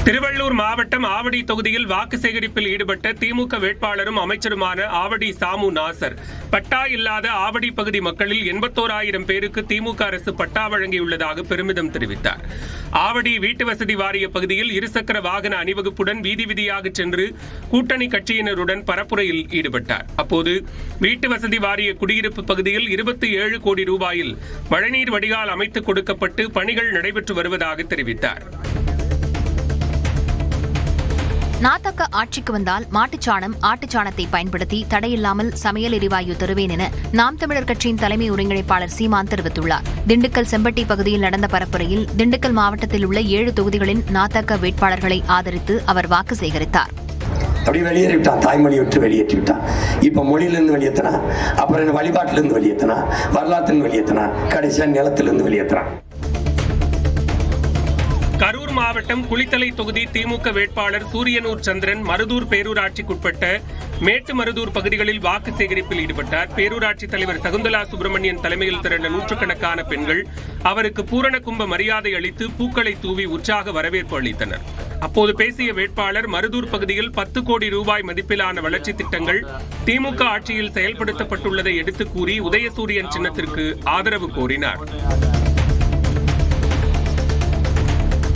திருவள்ளூர் மாவட்டம் ஆவடி தொகுதியில் வாக்கு சேகரிப்பில் ஈடுபட்ட திமுக வேட்பாளரும் அமைச்சருமான ஆவடி சாமு நாசர் பட்டா இல்லாத ஆவடி பகுதி மக்களில் 81,000 பேருக்கு திமுக அரசு பட்டா வழங்கியுள்ளதாக பெருமிதம் தெரிவித்தார். ஆவடி வீட்டு வசதி வாரிய பகுதியில் இருசக்கர வாகன அணிவகுப்புடன் வீதி வீதியாக சென்று கூட்டணி கட்சியினருடன் பரப்புரையில் ஈடுபட்டார். அப்போது வீட்டு வசதி வாரிய குடியிருப்பு பகுதியில் 27 கோடி ரூபாயில் மழைநீர் வடிகால் அமைத்துக் கொடுக்கப்பட்டு பணிகள் நடைபெற்று வருவதாக தெரிவித்தார். நாதக ஆட்சிக்கு வந்தால் மாட்டுச்சாணம், ஆட்டுச்சாணத்தை பயன்படுத்தி தடையில்லாமல் சமையல் எரிவாயு தருவேன் என நாம் தமிழர் கட்சியின் தலைமை ஒருங்கிணைப்பாளர் சீமான் தெரிவித்துள்ளார். திண்டுக்கல் செம்பட்டி பகுதியில் நடந்த பரப்புரையில் திண்டுக்கல் மாவட்டத்தில் உள்ள 7 தொகுதிகளின் நாதக வேட்பாளர்களை ஆதரித்து அவர் வாக்கு சேகரித்தார். அப்படி வெளியேறிவிட்டான், தாய்மொழி விட்டு வெளியேற்றி விட்டான். இப்ப மொழியிலிருந்து வெளியேற்றினா, அப்புறம் வழிபாட்டிலிருந்து வெளியேற்றினா, வரலாற்றிலிருந்து வெளியேற்றினா, கடைசியா நிலத்திலிருந்து வெளியேற்றினான். கரூர் மாவட்டம் குளித்தலை தொகுதி திமுக வேட்பாளர் சூரியனூர் சந்திரன் மருதூர் பேரூராட்சிக்குட்பட்ட மேட்டுமருதூர் பகுதிகளில் வாக்கு சேகரிப்பில் ஈடுபட்டார். பேரூராட்சி தலைவர் சகுந்தலா சுப்பிரமணியன் தலைமையில் திரண்ட நூற்றுக்கணக்கான பெண்கள் அவருக்கு பூரண கும்ப மரியாதை அளித்து பூக்களை தூவி உற்சாக வரவேற்பு அளித்தனர். அப்போது பேசிய வேட்பாளர் மருதூர் பகுதியில் 10 கோடி ரூபாய் மதிப்பிலான வளர்ச்சி திட்டங்கள் திமுக ஆட்சியில் செயல்படுத்தப்பட்டுள்ளதை எடுத்துக் கூறி உதயசூரியன் சின்னத்திற்கு ஆதரவு கோரினார்.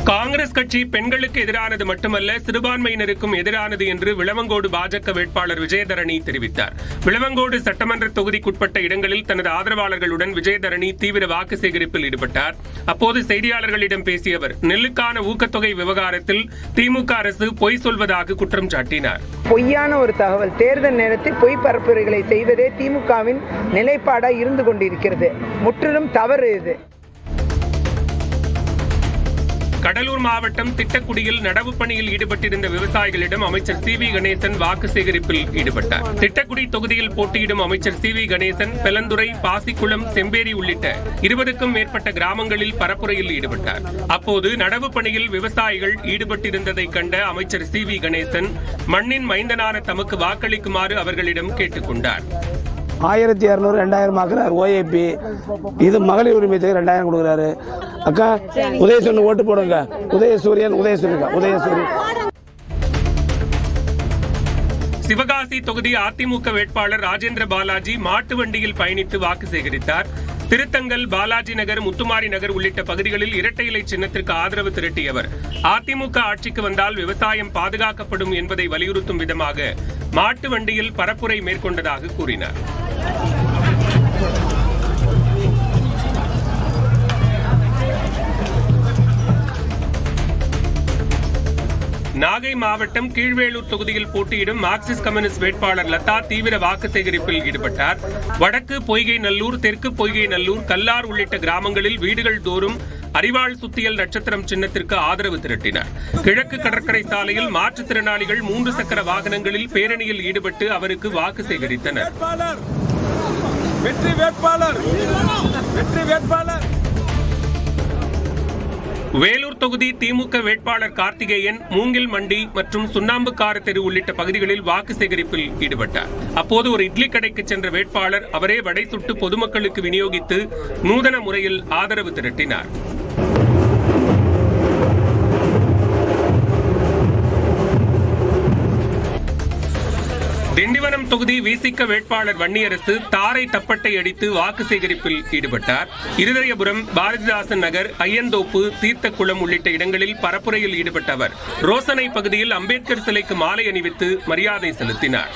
காங்கிரஸ் கட்சி பெண்களுக்கு எதிரானது மட்டுமல்ல, சிறுபான்மையினருக்கும் எதிரானது என்று விளவங்கோடு பாஜக வேட்பாளர் விஜயதரணி தெரிவித்தார். விளவங்கோடு சட்டமன்ற தொகுதிக்குட்பட்ட இடங்களில் தனது ஆதரவாளர்களுடன் விஜயதரணி தீவிர வாக்கு சேகரிப்பில் ஈடுபட்டார். அப்போது செய்தியாளர்களிடம் பேசிய அவர் நெல்லுக்கான ஊக்கத்தொகை விவகாரத்தில் திமுக அரசு பொய் சொல்வதாக குற்றம் சாட்டினார். பொய்யான ஒரு தகவல், தேர்தல் நேரத்தில் பொய் பரப்புரைகளை செய்வதே திமுகவின் நிலைப்பாடாக இருந்து கொண்டிருக்கிறது. முற்றிலும் தவறு இது. கடலூர் மாவட்டம் திட்டக்குடியில் நடவு பணியில் ஈடுபட்டிருந்த விவசாயிகளிடம் அமைச்சர் சி.வி. கணேசன் வாக்கு சேகரிப்பில் ஈடுபட்டார். திட்டக்குடி தொகுதியில் போட்டியிடும் அமைச்சர் சி.வி. கணேசன் பெலந்துறை, பாசிக்குளம், செம்பேரி உள்ளிட்ட 20க்கும் மேற்பட்ட கிராமங்களில் பரப்புரையில் ஈடுபட்டார். அப்போது நடவு பணியில் விவசாயிகள் ஈடுபட்டிருந்ததை கண்ட அமைச்சர் சி.வி. கணேசன் மண்ணின் மைந்தனான தமக்கு வாக்களிக்குமாறு அவர்களிடம் கேட்டுக் கொண்டார். 1200 2000 ஆக்குறாரு ஓஏபி. இது மகளிர் உரிமை தொகை 2000 கொடுக்குறாரு. அக்கா உதயசூரியன் ஓட்டு போடுங்க. உதயசூரியன். சிவகாசி தொகுதி அதிமுக வேட்பாளர் ராஜேந்திர பாலாஜி மாட்டு வண்டியில் பயணித்து வாக்கு சேகரித்தார். திருத்தங்கல், பாலாஜி நகர், முத்துமாரி நகர் உள்ளிட்ட பகுதிகளில் இரட்டை இலை சின்னத்திற்கு ஆதரவு திரட்டியவர் அதிமுக ஆட்சிக்கு வந்தால் விவசாயம் பாதுகாக்கப்படும் என்பதை வலியுறுத்தும் விதமாக மாட்டு வண்டியில் பரப்புரை மேற்கொண்டதாக கூறினார். நாகை மாவட்டம் கீழ்வேளூர் தொகுதியில் போட்டியிடும் மார்க்சிஸ்ட் கம்யூனிஸ்ட் வேட்பாளர் லதா தீவிர வாக்கு சேகரிப்பில் ஈடுபட்டார். வடக்கு பொய்கை நல்லூர், தெற்கு பொய்கை நல்லூர், கல்லார் உள்ளிட்ட கிராமங்களில் வீடுகள் தோறும் அறிவாள் சுத்தியல் நட்சத்திரம் சின்னத்திற்கு ஆதரவு திரட்டினார். கிழக்கு கடற்கரை சாலையில் மாற்றுத்திறனாளிகள் 3 சக்கர வாகனங்களில் பேரணியில் ஈடுபட்டு அவருக்கு வாக்கு சேகரித்தனர். வேலூர் தொகுதி திமுக வேட்பாளர் கார்த்திகேயன் மூங்கில் மண்டி மற்றும் சுண்ணாம்புக்கார தெரு உள்ளிட்ட பகுதிகளில் வாக்கு சேகரிப்பில் ஈடுபட்டார். அப்போது ஒரு இட்லி கடைக்கு சென்ற வேட்பாளர் அவரே வடை சுட்டு பொதுமக்களுக்கு விநியோகித்து நூதன முறையில் ஆதரவு திரட்டினார். திண்டிவனம் தொகுதி விசிக வேட்பாளர் வன்னியரசு தாரை தப்பட்டை அடித்து வாக்கு சேகரிப்பில் ஈடுபட்டார். இருதயபுரம், பாரதிதாசன் நகர், ஐயந்தோப்பு, தீர்த்தக்குளம் உள்ளிட்ட இடங்களில் பரப்புரையில் ஈடுபட்ட அவர் ரோசனை பகுதியில் அம்பேத்கர் சிலைக்கு மாலை அணிவித்து மரியாதை செலுத்தினார்.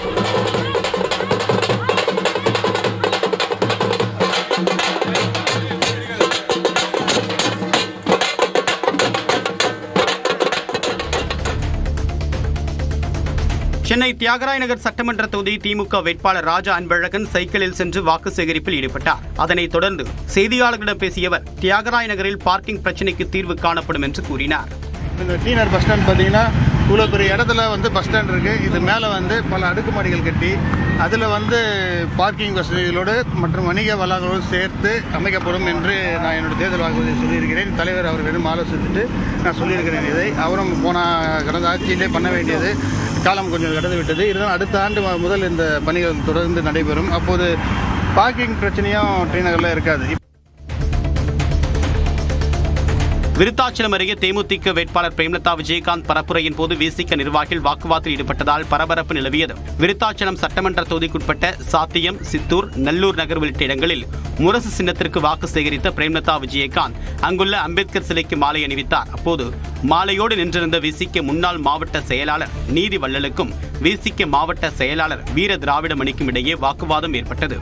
சென்னை தியாகராய நகர் சட்டமன்ற தொகுதி திமுக வேட்பாளர் ராஜா அன்பழகன் சைக்கிளில் சென்று வாக்கு சேகரிப்பில் ஈடுபட்டார். அதனைத் தொடர்ந்து செய்தியாளர்களிடம் பேசிய அவர் தியாகராய நகரில் பார்க்கிங் பிரச்சினைக்கு தீர்வு காணப்படும் என்று கூறினார். இந்த டீனர் பஸ் ஸ்டாண்ட் பார்த்தீங்கன்னா இவ்வளோ பெரிய இடத்துல பஸ் ஸ்டாண்ட் இருக்குது. இது மேலே பல அடுக்குமாடிகள் கட்டி அதில் பார்க்கிங் வசதிகளோடு மற்றும் வணிக வளாகங்களோடு சேர்த்து அமைக்கப்படும் என்று நான் என்னுடைய தேர்தல் வாக்குறுதியை சொல்லியிருக்கிறேன். தலைவர் அவர்களிடம் ஆலோசித்துட்டு நான் சொல்லியிருக்கிறேன். இதை அவரும் கடந்த ஆட்சியிலே பண்ண வேண்டியது காலம் கொஞ்சம் கடந்து விட்டது. இருந்தாலும் அடுத்த ஆண்டு முதல் இந்த பணிகள் தொடர்ந்து நடைபெறும். அப்போது பார்க்கிங் பிரச்சனையும் டி நகரில் இருக்காது. விருத்தாச்சலம் அருகே தேமுதிக வேட்பாளர் பிரேமலதா விஜயகாந்த் பரப்புரையின் போது விசிக நிர்வாகிகள் வாக்குவாதத்தில் ஈடுபட்டதால் பரபரப்பு நிலவியது. விருத்தாச்சலம் சட்டமன்ற தொகுதிக்குட்பட்ட சாத்தியம், சித்தூர், நல்லூர் நகர் உள்ளிட்ட இடங்களில் முரசு சின்னத்திற்கு வாக்கு சேகரித்த பிரேமலதா விஜயகாந்த் அங்குள்ள அம்பேத்கர் சிலைக்கு மாலை அணிவித்தார். அப்போது மாலையோடு நின்றிருந்த விசிக முன்னாள் மாவட்ட செயலாளர் நீதி வள்ளலுக்கும் விசிக மாவட்ட செயலாளர் வீர திராவிட மணிக்கும் இடையே வாக்குவாதம் ஏற்பட்டது.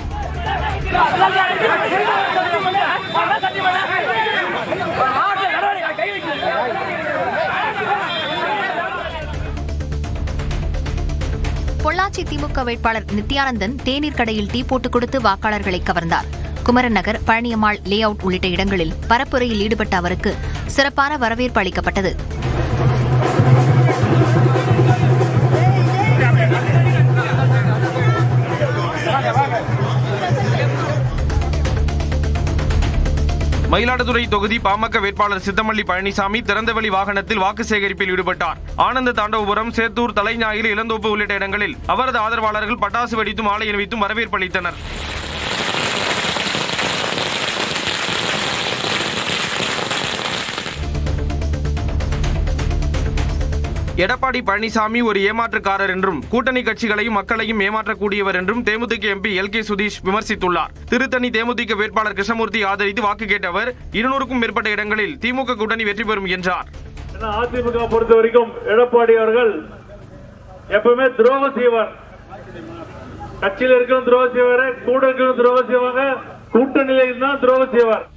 பொள்ளாச்சி திமுக வேட்பாளர் நித்யானந்தன் தேநீர் கடையில் டீ போட்டுக் கொடுத்து வாக்காளர்களை கவர்ந்தார். குமரன் நகர், பழனியம்மாள் லே அவுட் உள்ளிட்ட இடங்களில் பரப்புரையில் ஈடுபட்ட அவருக்கு சிறப்பான வரவேற்பு அளிக்கப்பட்டது. மயிலாடுதுறை தொகுதி பாமக வேட்பாளர் சித்தமல்லி பழனிசாமி திறந்தவெளி வாகனத்தில் வாக்கு சேகரிப்பில் ஈடுபட்டார். ஆனந்த தாண்டவபுரம், சேத்தூர், தலைஞாயிறு, இளந்தோப்பு உள்ளிட்ட இடங்களில் அவரது ஆதரவாளர்கள் பட்டாசு வெடித்தும் மாலை அணிவித்தும் வரவேற்பு அளித்தனர். எடப்பாடி பழனிசாமி ஒரு ஏமாற்றுக்காரர் என்றும் கூட்டணி கட்சிகளையும் மக்களையும் ஏமாற்றக்கூடியவர் என்றும் தேமுதிக எம்பி LK சுதீஷ் விமர்சித்துள்ளார். திருத்தணி தேமுதிக வேட்பாளர் கிருஷ்ணமூர்த்தி ஆதரித்து வாக்கு கேட்ட அவர் 200க்கும் மேற்பட்ட இடங்களில் திமுக கூட்டணி வெற்றி பெறும் என்றார். அதிமுக பொறுத்த வரைக்கும் எடப்பாடி அவர்கள் எப்பவுமே துரோகம் செய்வார். கட்சியில் இருக்கிற துரோகம் செய்வாரு, கூட இருக்கிற துரோகம் செய்வாங்க, கூட்டணியில இருந்தா துரோகம் செய்வார்.